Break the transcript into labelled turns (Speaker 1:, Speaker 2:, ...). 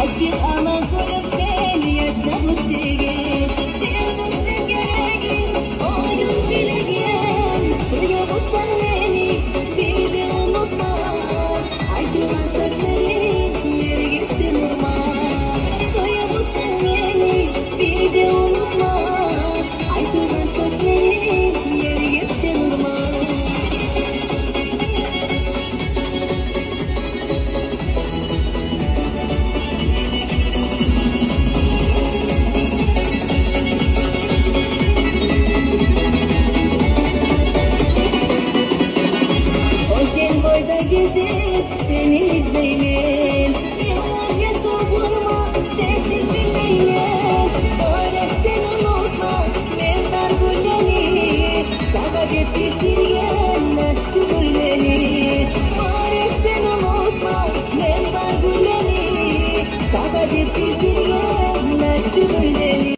Speaker 1: Açık alan koyup sen yaşta bu sevgi. Sevdiksin gereğin oyun bilegen. Suya bulsan beni bir de unutma. Ayrılan sözlerin yeri gitsin durma. Suya bulsan beni bir de unutma. Ayrılan sözlerin yeri gitsin durma. Boyda gezip seni izleyelim. Yalnız yaşa vurma, sensiz bilmeyelim. Öyle sen unutma, mevdan gülleri. Sana getirtiyen nefsi gülleri. Öyle sen unutma, mevdan gülleri. Sana getirtiyen